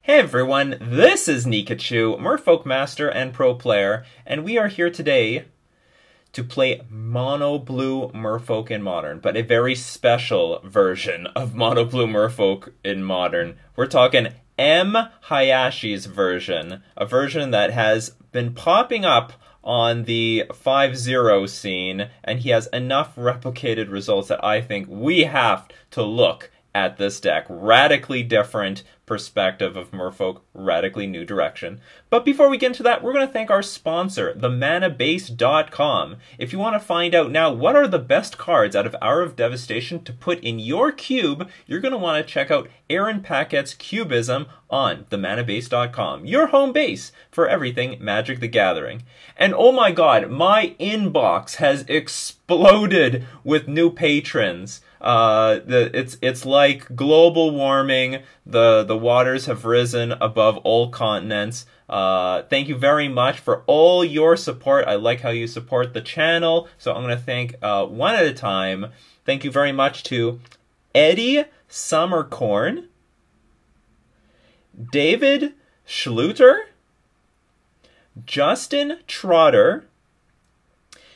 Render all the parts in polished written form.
Hey everyone, this is Nikachu, Merfolk Master and Pro Player, and we are here today to play Mono Blue Merfolk in Modern, but a very special version of Mono Blue Merfolk in Modern. We're talking M. Hayashi's version, a version that has been popping up on the 5-0 scene, and he has enough replicated results that I think we have to look at this deck. Radically different perspective of Merfolk, radically new direction. But before we get into that, we're going to thank our sponsor, themanabase.com. If you want to find out now what are the best cards out of Hour of Devastation to put in your cube, you're going to want to check out Aaron Packett's Cubism on themanabase.com, your home base for everything Magic the Gathering. And oh my god, my inbox has exploded with new patrons. It's like global warming. The waters have risen above all continents. Thank you very much for all your support. I like how you support the channel. So I'm going to thank one at a time. Thank you very much to Eddie Summercorn, David Schluter, Justin Trotter,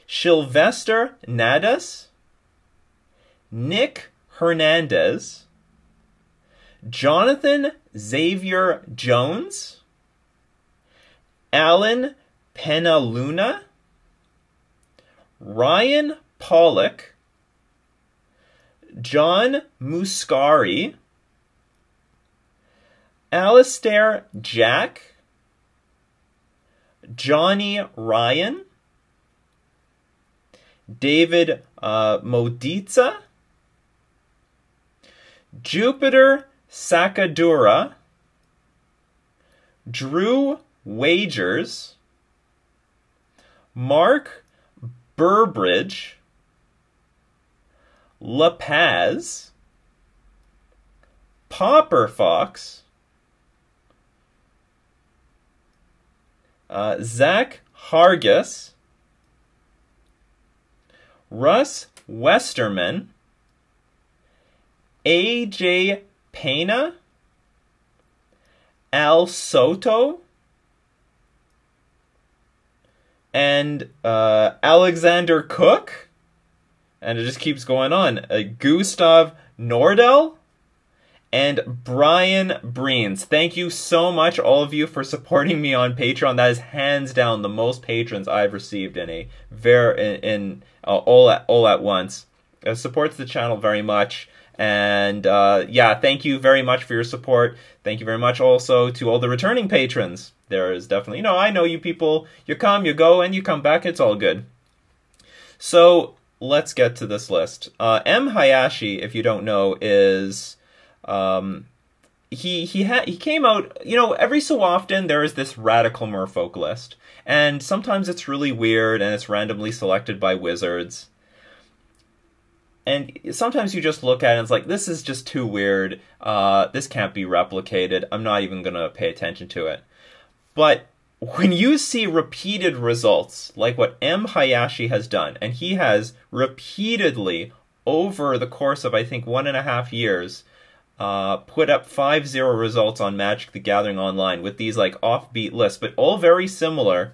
Sylvester Nadas, Nick Hernandez, Jonathan Xavier Jones, Alan Penaluna, Ryan Pollock, John Muscari, Alistair Jack, Johnny Ryan, David Moditza, Jupiter Sakadura, Drew Wagers, Mark Burbridge, La Paz, Popper Fox, Zach Hargis, Russ Westerman, A.J. Pena, Al Soto, and Alexander Cook, and it just keeps going on. Gustav Nordell, and Brian Breens. Thank you so much, all of you, for supporting me on Patreon. That is hands down the most patrons I've received in a all at once. It supports the channel very much. And yeah, thank you very much for your support. Thank you very much also to all the returning patrons. There is definitely, I know you people, you come, you go, and you come back. It's all good. So let's get to this list. M. Hayashi, if you don't know, is he came out, every so often there is this radical Merfolk list, and sometimes it's really weird and it's randomly selected by wizards. And sometimes you just look at it and it's like, this is just too weird. This can't be replicated. I'm not even going to pay attention to it. But when you see repeated results, like what M. Hayashi has done, and he has repeatedly, over the course of, I think, 1.5 years, put up 5-0 results on Magic the Gathering Online with these like offbeat lists, but all very similar,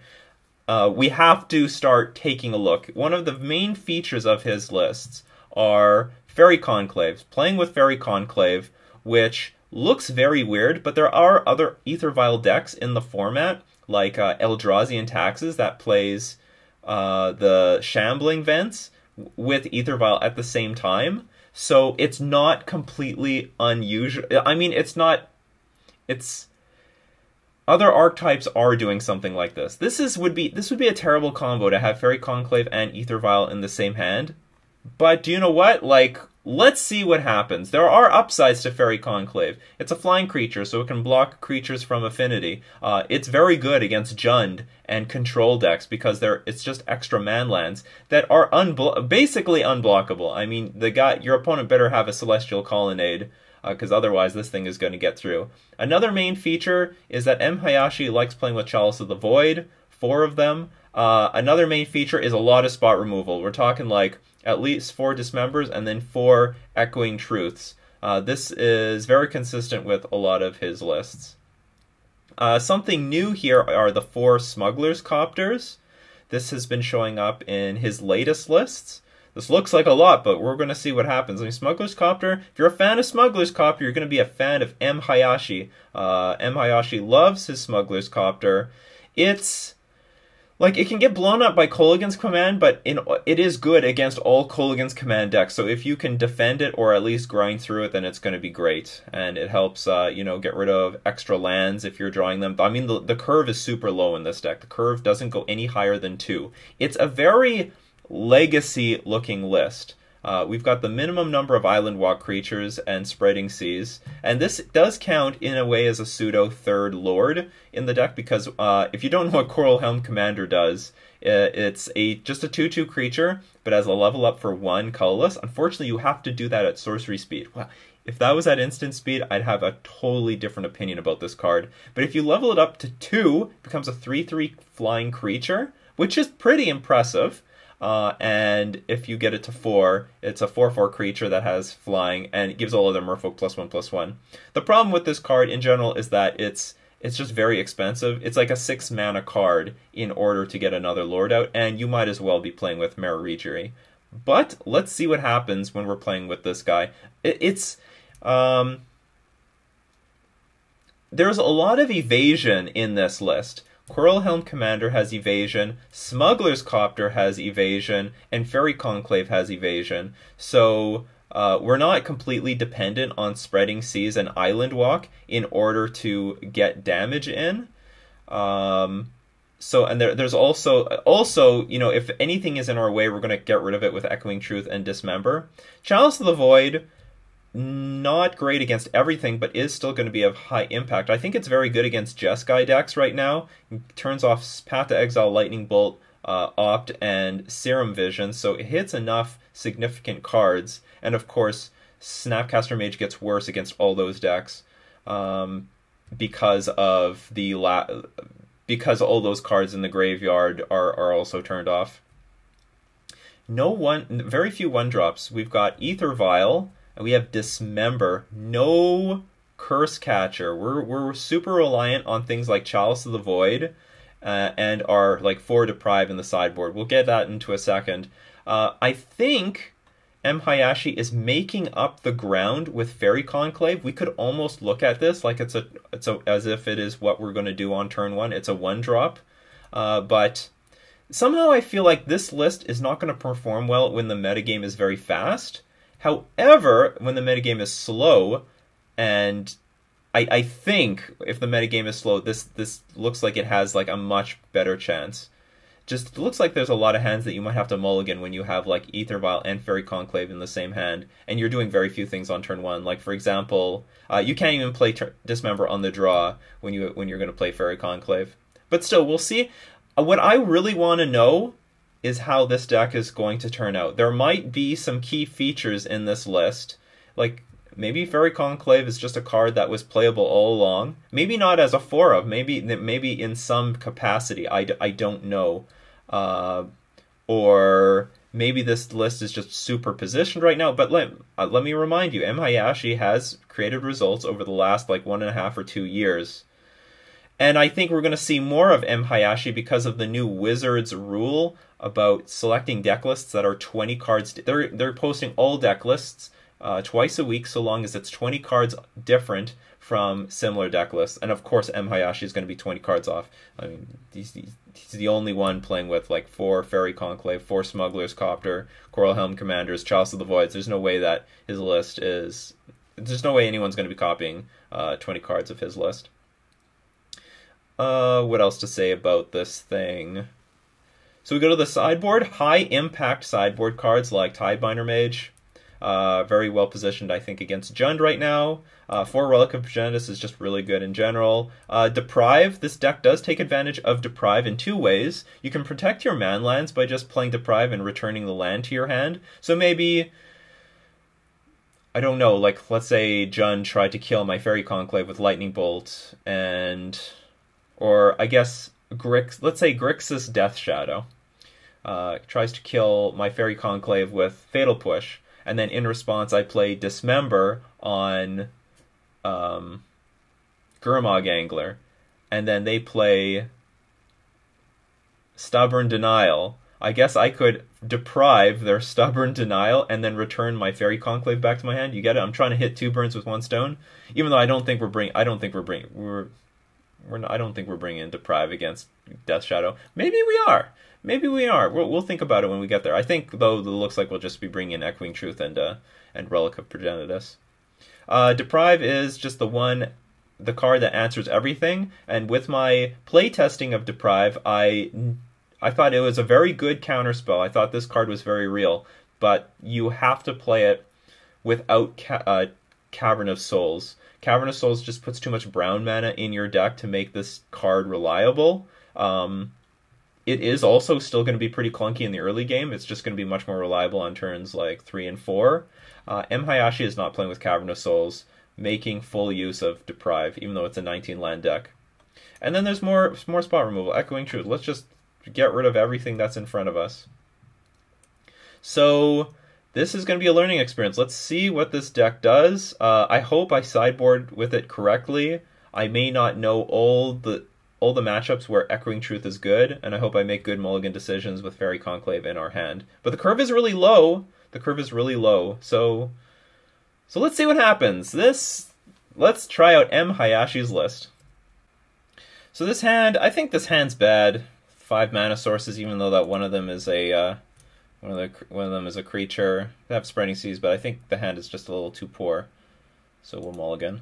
we have to start taking a look. One of the main features of his lists are Fairy Conclaves, playing with Fairy Conclave, which looks very weird, but there are other Aether Vial decks in the format, like Eldrazi Taxes, that plays the Shambling Vents with Aether Vial at the same time. So it's not completely unusual. I mean, it's other archetypes are doing something like this. This would be a terrible combo to have Fairy Conclave and Aether Vial in the same hand. But do you know what? Like, let's see what happens. There are upsides to Fairy Conclave. It's a flying creature, so it can block creatures from affinity. It's very good against Jund and control decks because it's just extra manlands that are basically unblockable. I mean, your opponent better have a Celestial Colonnade, because otherwise this thing is going to get through. Another main feature is that M. Hayashi likes playing with Chalice of the Void, 4 of them. Another main feature is a lot of spot removal. We're talking like at least 4 Dismembers and then 4 Echoing Truths. This is very consistent with a lot of his lists. Something new here are the 4 Smuggler's Copters. This has been showing up in his latest lists. This looks like a lot, but we're going to see what happens. I mean, Smuggler's Copter, if you're a fan of Smuggler's Copter, you're going to be a fan of M. Hayashi. M. Hayashi loves his Smuggler's Copter. It's like, it can get blown up by Kolaghan's Command, but it is good against all Kolaghan's Command decks. So if you can defend it or at least grind through it, then it's going to be great. And it helps, get rid of extra lands if you're drawing them. I mean, the curve is super low in this deck. The curve doesn't go any higher than 2. It's a very legacy-looking list. We've got the minimum number of Island Walk creatures and Spreading Seas, and this does count in a way as a pseudo third lord in the deck, because if you don't know what Coral Helm Commander does, it's just a 2/2 creature, but as a level up for 1 colorless. Unfortunately, you have to do that at sorcery speed. Well, if that was at instant speed, I'd have a totally different opinion about this card. But if you level it up to 2, it becomes a 3/3 flying creature, which is pretty impressive. And if you get it to 4, it's a 4/4 creature that has flying, and it gives all other Merfolk +1/+1. The problem with this card in general is that it's just very expensive. It's like a 6 mana card in order to get another Lord out, and you might as well be playing with Merfolk. But let's see what happens when we're playing with this guy. There's a lot of evasion in this list. Coral Helm Commander has evasion, Smuggler's Copter has evasion, and Fairy Conclave has evasion. So we're not completely dependent on Spreading Seas and Island Walk in order to get damage in. And there's also, if anything is in our way, we're going to get rid of it with Echoing Truth and Dismember. Chalice of the Void, not great against everything, but is still going to be of high impact. I think it's very good against Jeskai decks right now. It turns off Path to Exile, Lightning Bolt, Opt, and Serum Vision, so it hits enough significant cards. And of course, Snapcaster Mage gets worse against all those decks because all those cards in the graveyard are also turned off. Very few 1-drops. We've got Ether Vial, and we have Dismember. No Curse Catcher. We're super reliant on things like Chalice of the Void and our 4 Deprive in the sideboard. We'll get that into a second. I think M. Hayashi is making up the ground with Fairy Conclave. We could almost look at this like it's as if it is what we're going to do on turn 1. It's a 1-drop, but somehow I feel like this list is not going to perform well when the metagame is very fast. However, when the metagame is slow, and I think if the metagame is slow, this looks like it has a much better chance. Just looks like there's a lot of hands that you might have to mulligan when you have Ether Vial and Fairy Conclave in the same hand, and you're doing very few things on turn 1. Like, for example, you can't even play Dismember on the draw when you're going to play Fairy Conclave. But still, we'll see. What I really want to know is how this deck is going to turn out. There might be some key features in this list, like maybe Fairy Conclave is just a card that was playable all along. Maybe not as a 4-of, maybe in some capacity. I don't know. Or maybe this list is just super positioned right now. But let me remind you, M. Hayashi has created results over the last 1.5 or 2 years. And I think we're going to see more of M. Hayashi because of the new Wizards rule about selecting deck lists that are 20 cards. They're posting all deck lists twice a week, so long as it's 20 cards different from similar deck lists. And of course, M. Hayashi is going to be 20 cards off. I mean, he's the only one playing with 4 Fairy Conclave, 4 Smuggler's Copter, Coral Helm Commanders, Chalice of the Voids. There's no way that his list is... There's no way anyone's going to be copying 20 cards of his list. What else to say about this thing? So we go to the sideboard. High impact sideboard cards like Tidebinder Mage. Very well positioned, I think, against Jund right now. 4 Relic of Progenitus is just really good in general. Deprive. This deck does take advantage of Deprive in 2 ways. You can protect your man lands by just playing Deprive and returning the land to your hand. So maybe... I don't know, let's say Jund tried to kill my Fairy Conclave with Lightning Bolt, or I guess let's say Grixis Death Shadow tries to kill my Fairy Conclave with Fatal Push, and then in response I play Dismember on Gurmag Angler. and then they play Stubborn Denial. I guess I could deprive their Stubborn Denial and then return my Fairy Conclave back to my hand. You get it? I'm trying to hit 2 burns with 1 stone, even though I don't think we're bringing in Deprive against Death Shadow. Maybe we are. Maybe we are. We'll think about it when we get there. I think, though, it looks like we'll just be bringing in Echoing Truth and Relic of Progenitus. Deprive is just the card that answers everything. And with my playtesting of Deprive, I thought it was a very good counterspell. I thought this card was very real. But you have to play it without Cavern of Souls. Cavern of Souls just puts too much brown mana in your deck to make this card reliable. It is also still going to be pretty clunky in the early game. It's just going to be much more reliable on turns like 3 and 4. Hayashi is not playing with Cavern of Souls, making full use of Deprive, even though it's a 19 land deck. And then there's more spot removal. Echoing Truth. Let's just get rid of everything that's in front of us. So this is going to be a learning experience. Let's see what this deck does. I hope I sideboard with it correctly. I may not know all the matchups where Echoing Truth is good, and I hope I make good mulligan decisions with Fairy Conclave in our hand. But the curve is really low. So let's see what happens. Let's try out Hayashi's list. So this hand, I think this hand's bad. 5 mana sources, even though that one of them is a creature. They have Spreading Seas, but I think the hand is just a little too poor. So we'll mulligan.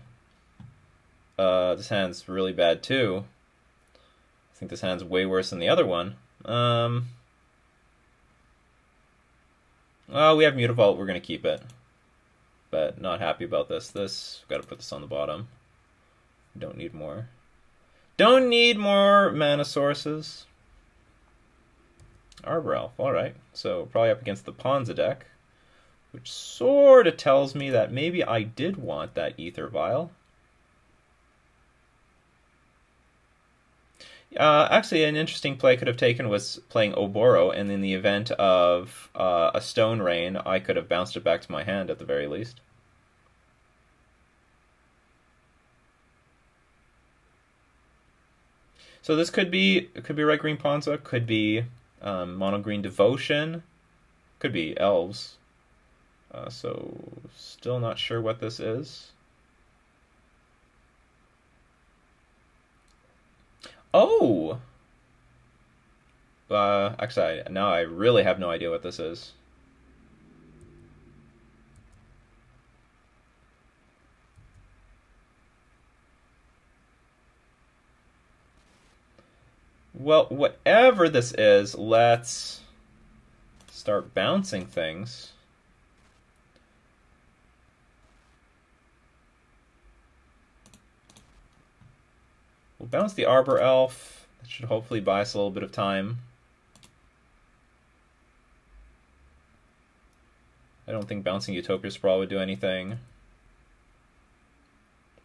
This hand's really bad too. I think this hand's way worse than the other one. Well, we have Mutavault, we're going to keep it. But not happy about this. Got to put this on the bottom. Don't need more. Don't need more mana sources. Arbor Elf, alright. So probably up against the Ponza deck, which sort of tells me that maybe I did want that Ether Vial. Actually, an interesting play I could have taken was playing Oboro, and in the event of a Stone Rain, I could have bounced it back to my hand at the very least. So this could be Red Green Ponza, could be Mono Green Devotion, could be Elves. So still not sure what this is. Oh! Actually, now I really have no idea what this is. Well, whatever this is, let's start bouncing things. We'll bounce the Arbor Elf. That should hopefully buy us a little bit of time. I don't think bouncing Utopia Sprawl would do anything.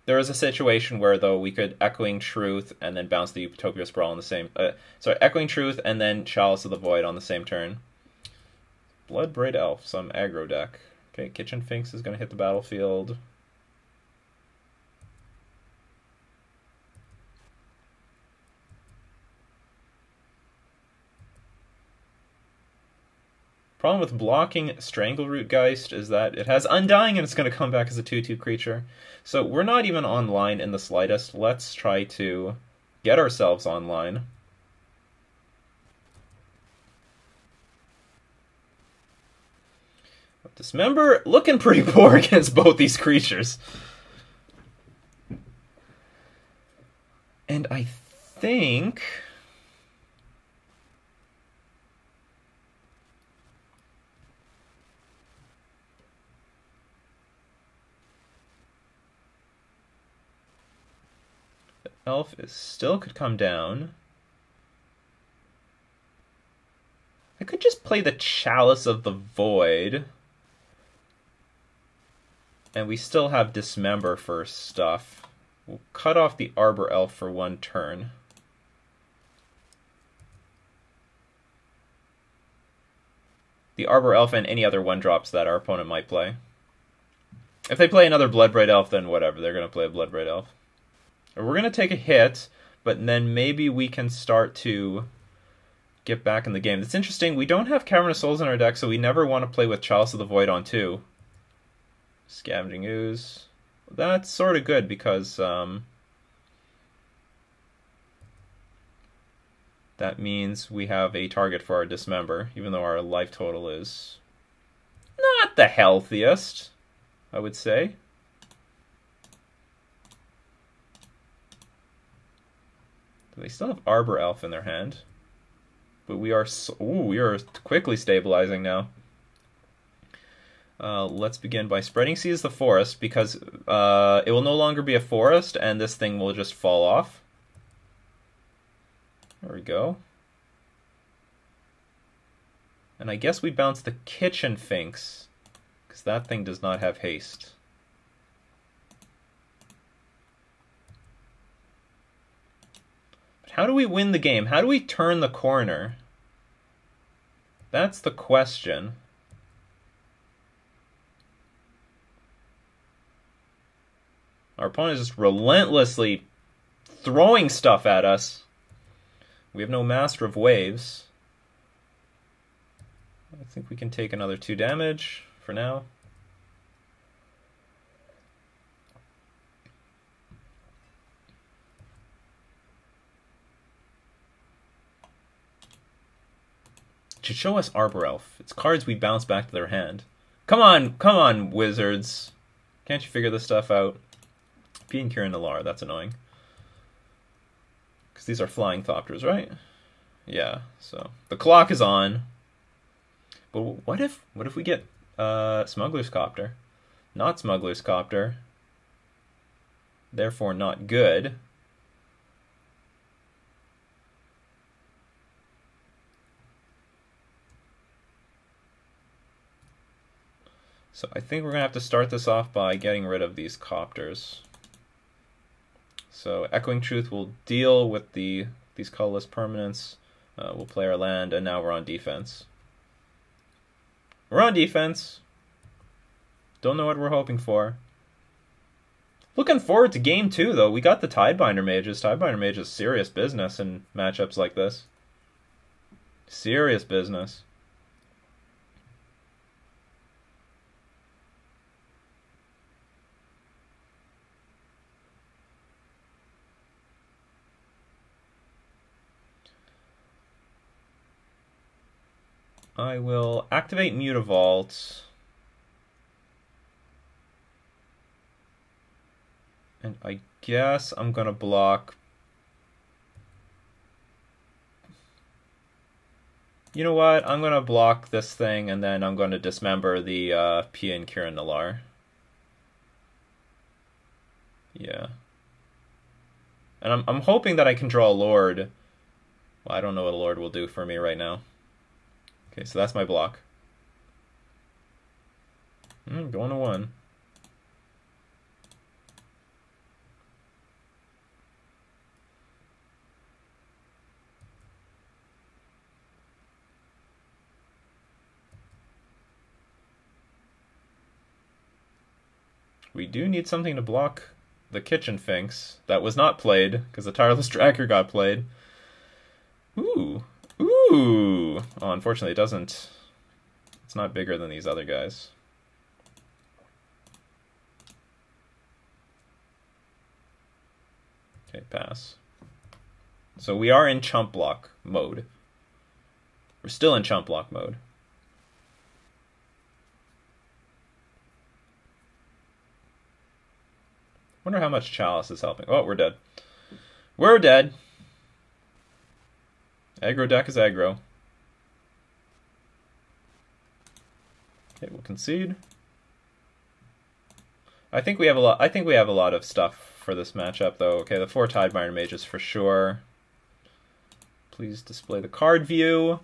There is a situation where, though, we could Echoing Truth and then bounce the Utopia Sprawl on the same... sorry, Echoing Truth and then Chalice of the Void on the same turn. Bloodbraid Elf, some aggro deck. Okay, Kitchen Finks is going to hit the battlefield. Problem with blocking Strangleroot Geist is that it has Undying and it's going to come back as a 2/2 creature. So we're not even online in the slightest. Let's try to get ourselves online. Dismember looking pretty poor against both these creatures. And I think... Elf still could come down. I could just play the Chalice of the Void. And we still have Dismember for stuff. We'll cut off the Arbor Elf for 1 turn. The Arbor Elf and any other 1-drops that our opponent might play. If they play another Bloodbraid Elf, then whatever. They're going to play a Bloodbraid Elf. We're going to take a hit, but then maybe we can start to get back in the game. It's interesting, we don't have Cavern of Souls in our deck, so we never want to play with Chalice of the Void on 2. Scavenging Ooze. That's sort of good because that means we have a target for our Dismember, even though our life total is not the healthiest, I would say. They still have Arbor Elf in their hand. But we are we are quickly stabilizing now. Let's begin by spreading Seas the Forest, because it will no longer be a forest, and this thing will just fall off. There we go. And I guess we bounce the Kitchen Finks, because that thing does not have haste. But how do we win the game? How do we turn the corner? That's the question. Our opponent is just relentlessly throwing stuff at us. We have no Master of Waves. I think we can take another 2 damage for now. It should show us Arbor Elf. It's cards we bounce back to their hand. Come on, wizards. Can't you figure this stuff out? P and Kieran Nalar, that's annoying. Because these are flying Thopters, right? Yeah, so the clock is on. But what if we get Smuggler's Copter? Not Smuggler's Copter. Therefore not good. So I think we're going to have to start this off by getting rid of these Copters. So Echoing Truth will deal with these colorless permanents. We'll play our land, and now we're on defense. We're on defense. Don't know what we're hoping for. Looking forward to game 2, though. We got the Tidebinder Mages. Tidebinder Mage is serious business in matchups like this. Serious business. I will activate Mutavault. And I guess I'm going to block... You know what? I'm going to block this thing, and then I'm going to dismember the P and Kieran Nalar. Yeah. And I'm hoping that I can draw a Lord. Well, I don't know what a Lord will do for me right now. Okay, so that's my block. Going to 1. We do need something to block the Kitchen Finks. That was not played, because the Tireless Tracker got played. Ooh. Ooh! Oh, unfortunately it doesn't... It's not bigger than these other guys. Okay, pass. So we are in chump block mode. We're still in chump block mode. Wonder how much Chalice is helping. Oh, we're dead. We're dead. Aggro deck is aggro. Okay, we'll concede. I think we have a lot of stuff for this matchup, though. Okay, the 4 Tidebinder Mages for sure. Please display the card view.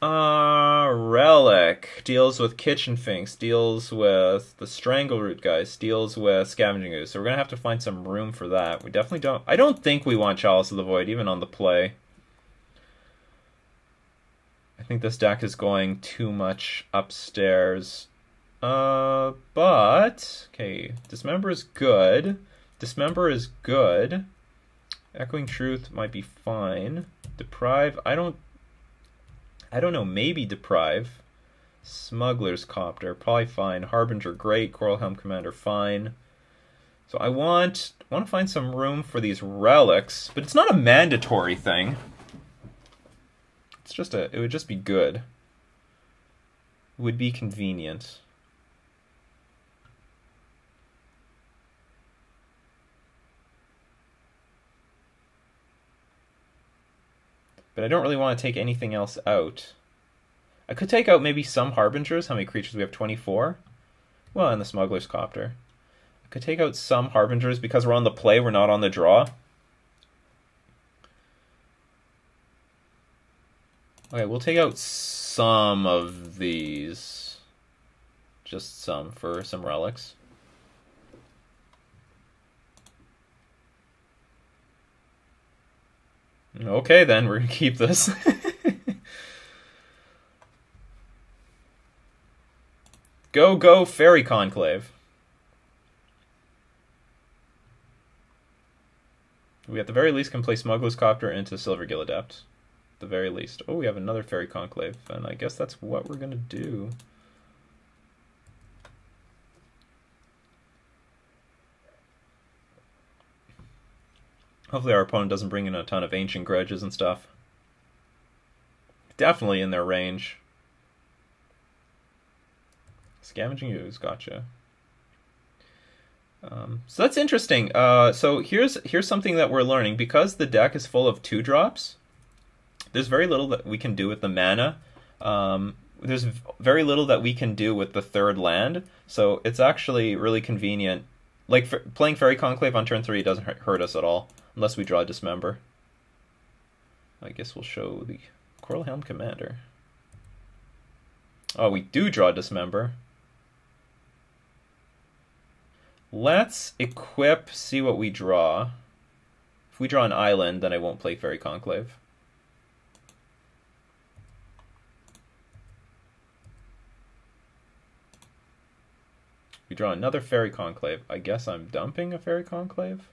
Relic deals with Kitchen Finks, deals with the Strangleroot guys, deals with Scavenging Ooze. So we're gonna have to find some room for that. We definitely don't. I don't think we want Chalice of the Void even on the play. I think this deck is going too much upstairs. But okay, Dismember is good. Dismember is good. Echoing Truth might be fine. Deprive, I don't know, maybe Deprive. Smuggler's Copter, probably fine. Harbinger, great. Coral Helm Commander, fine. So I want to find some room for these relics, but it's not a mandatory thing. It's just it would just be good. It would be convenient. But I don't really want to take anything else out. I could take out maybe some Harbingers. How many creatures? We have 24. Well, and the Smuggler's Copter. I could take out some Harbingers because we're on the play, we're not on the draw. Okay, we'll take out some of these. Just some for some relics. Okay, then, we're going to keep this. Go, Fairy Conclave. We at the very least can play Smuggler's Copter into Silvergill Adept. At the very least. Oh, we have another Fairy Conclave, and I guess that's what we're going to do. Hopefully our opponent doesn't bring in a ton of Ancient Grudges and stuff. Definitely in their range. Scavenging Ooze, gotcha. So that's interesting. So here's something that we're learning. Because the deck is full of 2-drops, there's very little that we can do with the mana. There's very little that we can do with the 3rd land. So it's actually really convenient. Like, playing Fairy Conclave on turn 3 doesn't hurt us at all. Unless we draw Dismember. I guess we'll show the Coral Helm Commander. Oh, we do draw Dismember. Let's equip, see what we draw. If we draw an island, then I won't play Fairy Conclave. We draw another Fairy Conclave. I guess I'm dumping a Fairy Conclave?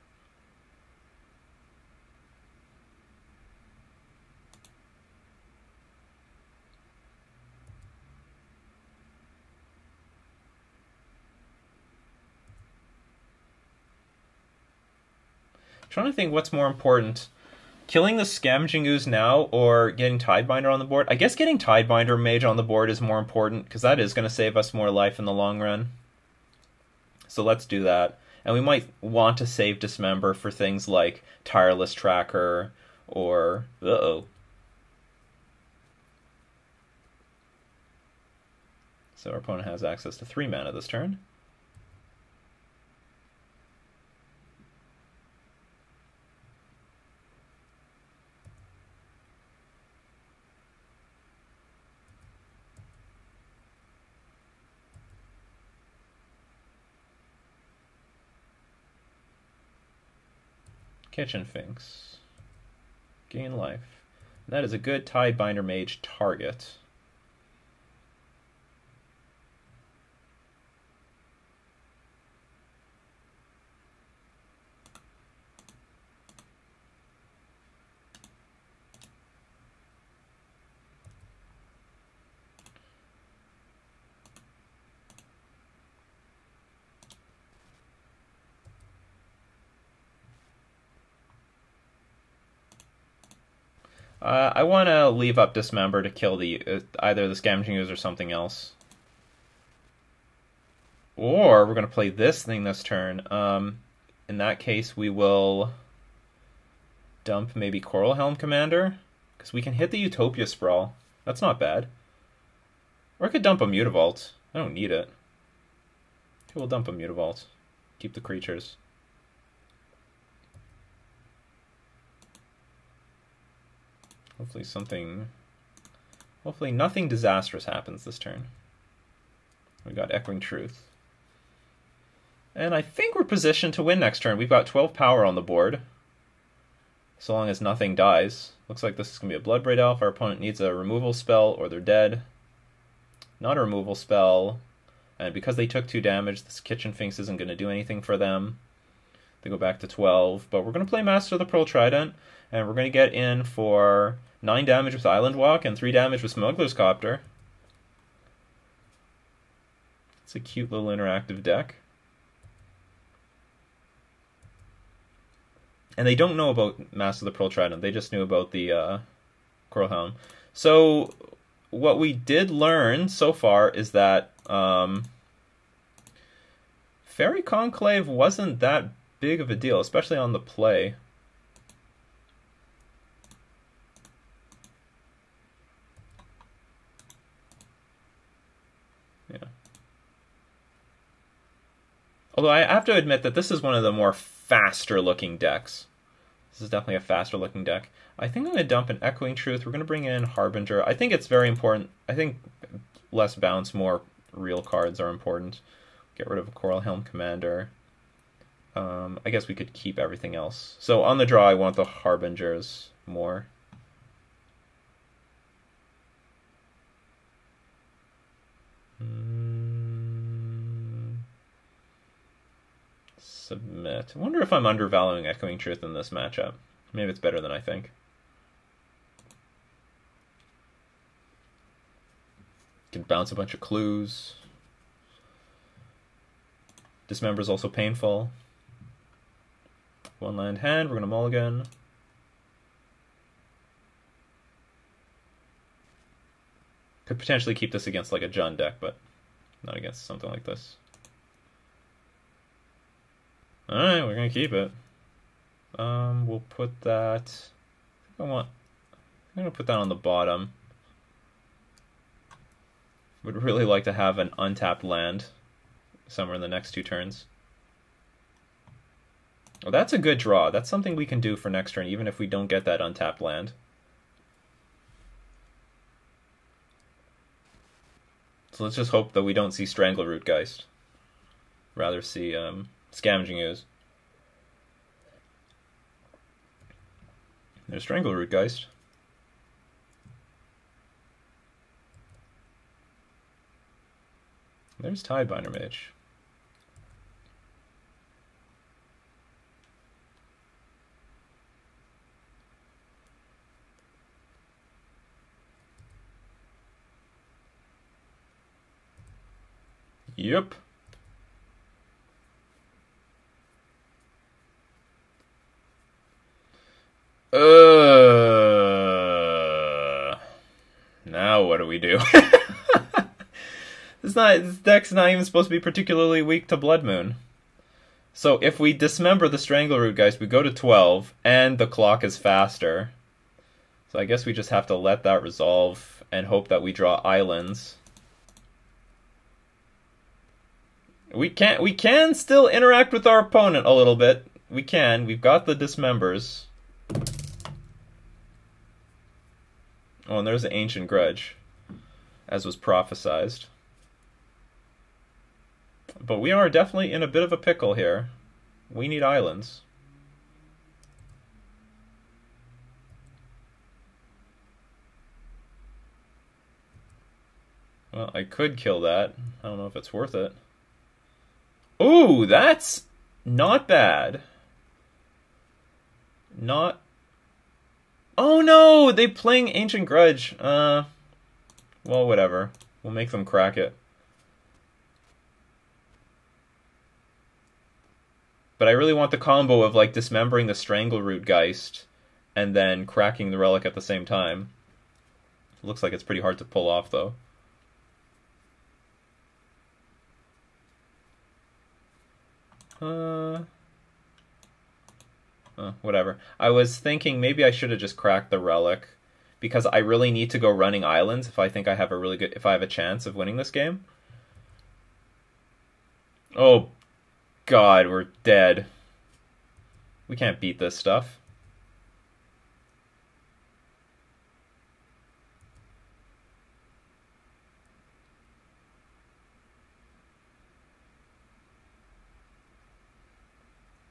Trying to think what's more important. Killing the Scavenging Ooze now or getting Tidebinder on the board? I guess getting Tidebinder Mage on the board is more important because that is going to save us more life in the long run. So let's do that. And we might want to save Dismember for things like Tireless Tracker or... Uh-oh. So our opponent has access to 3 mana this turn. Kitchen Finks. Gain life. That is a good Tidebinder Mage target. I want to leave up Dismember to kill the either the Scavenging Ooze or something else. Or we're going to play this thing this turn. In that case, we will dump maybe Coral Helm Commander, because we can hit the Utopia Sprawl. That's not bad. Or I could dump a Mutavault. I don't need it. Okay, we'll dump a Mutavault. Keep the creatures. Hopefully nothing disastrous happens this turn. We got Echoing Truth. And I think we're positioned to win next turn. We've got 12 power on the board. So long as nothing dies. Looks like this is going to be a Bloodbraid Elf. Our opponent needs a removal spell or they're dead. Not a removal spell. And because they took 2 damage, this Kitchen Finks isn't going to do anything for them. They go back to 12, but we're going to play Master of the Pearl Trident, and we're going to get in for 9 damage with Island Walk and 3 damage with Smuggler's Copter. It's a cute little interactive deck. And they don't know about Master of the Pearl Trident, they just knew about the Coral Helm. So, what we did learn so far is that Fairy Conclave wasn't that big of a deal, especially on the play. Yeah. Although I have to admit that this is one of the more faster looking decks. This is definitely a faster looking deck. I think I'm going to dump an Echoing Truth. We're going to bring in Harbinger. I think it's very important. I think less bounce, more real cards are important. Get rid of a Coral Helm Commander. I guess we could keep everything else. So on the draw, I want the Harbingers more. Submit. I wonder if I'm undervaluing Echoing Truth in this matchup. Maybe it's better than I think. Can bounce a bunch of clues. Dismember is also painful. 1 land hand, we're going to mulligan. Could potentially keep this against like a Jund deck, but not against something like this. Alright, we're going to keep it. We'll put that... I'm going to put that on the bottom. Would really like to have an untapped land somewhere in the next 2 turns. Well, that's a good draw. That's something we can do for next turn, even if we don't get that untapped land. So let's just hope that we don't see Strangleroot Geist. Rather see Scavenging Ooze. There's Strangleroot Geist. There's Tidebinder Mage. Yep. Now what do we do? This deck's not even supposed to be particularly weak to Blood Moon. So if we dismember the Strangleroot Geist, we go to 12, and the clock is faster. So I guess we just have to let that resolve and hope that we draw islands. We can still interact with our opponent a little bit. We can. We've got the dismembers. Oh, and there's an Ancient Grudge, as was prophesized. But we are definitely in a bit of a pickle here. We need islands. Well, I could kill that. I don't know if it's worth it. Ooh, that's not bad. Not... Oh no! They playing Ancient Grudge. Well, whatever. We'll make them crack it. But I really want the combo of like dismembering the Strangleroot Geist and then cracking the relic at the same time. Looks like it's pretty hard to pull off though. Whatever. I was thinking maybe I should have just cracked the relic because I really need to go running islands if I think I have a really good, if I have a chance of winning this game. Oh God, we're dead. We can't beat this stuff.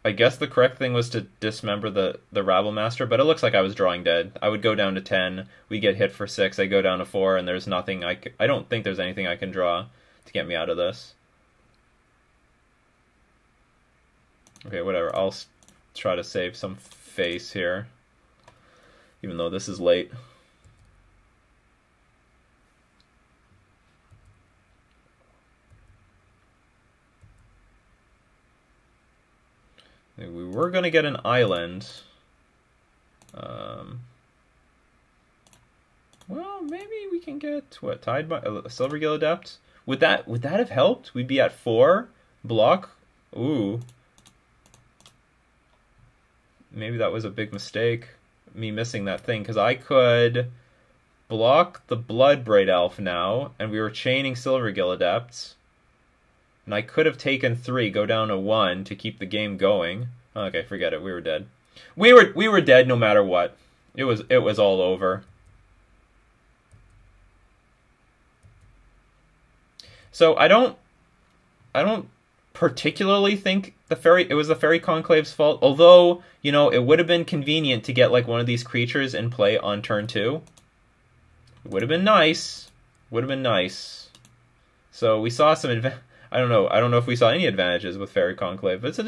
I guess the correct thing was to dismember the Rabblemaster, but it looks like I was drawing dead. I would go down to 10, we get hit for 6, I go down to 4, and there's nothing I don't think there's anything I can draw to get me out of this. Okay, whatever. I'll try to save some face here, even though this is late. We were going to get an island. Well, maybe we can get, what, Tide by Silver Gill Adept? Would that have helped? We'd be at 4 block. Ooh. Maybe that was a big mistake, me missing that thing, because I could block the Bloodbraid Elf now, and we were chaining Silver Gill Adepts. And I could have taken 3, go down to 1 to keep the game going. Okay, forget it. We were dead. We were dead no matter what. It was all over. So I don't particularly think it was the Fairy Conclave's fault. Although, you know, it would have been convenient to get like one of these creatures in play on turn 2. It would have been nice. Would have been nice. So we saw some I don't know if we saw any advantages with Fairy Conclave, but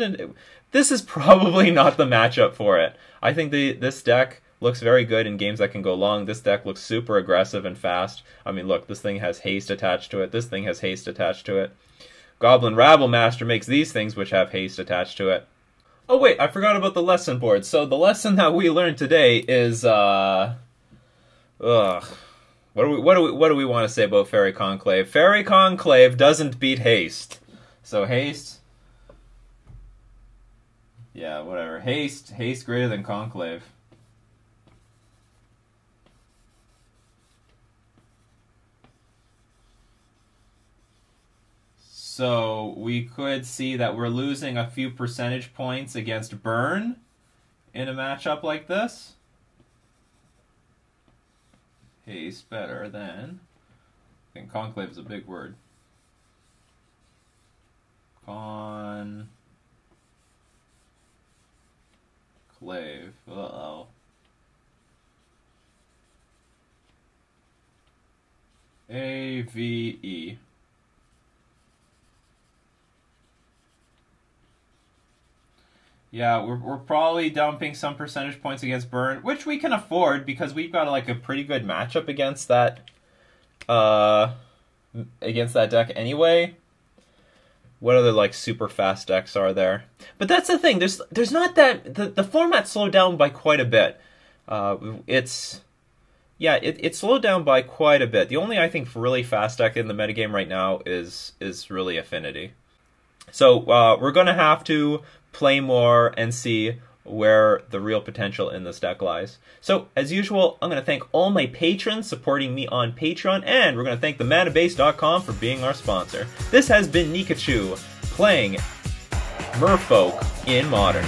this is probably not the matchup for it. I think this deck looks very good in games that can go long. This deck looks super aggressive and fast. I mean, look, this thing has haste attached to it. This thing has haste attached to it. Goblin Rabble Master makes these things which have haste attached to it. Oh wait, I forgot about the lesson board. So the lesson that we learned today is What do we want to say about Fairy Conclave? Fairy Conclave doesn't beat haste. So haste, yeah, whatever. Haste greater than Conclave. So we could see that we're losing a few percentage points against Burn in a matchup like this. Haste better than... I think Conclave is a big word. Conclave. Uh-oh. AVE. Yeah, we're probably dumping some percentage points against Burn, which we can afford because we've got like a pretty good matchup against that deck anyway. What other like super fast decks are there? But that's the thing. There's not that the format slowed down by quite a bit. It slowed down by quite a bit. The only I think really fast deck in the metagame right now is really Affinity. So we're gonna have to play more and see where the real potential in this deck lies. So, as usual, I'm going to thank all my patrons supporting me on Patreon, and we're going to thank themanabase.com for being our sponsor. This has been Nikachu, playing Merfolk in Modern.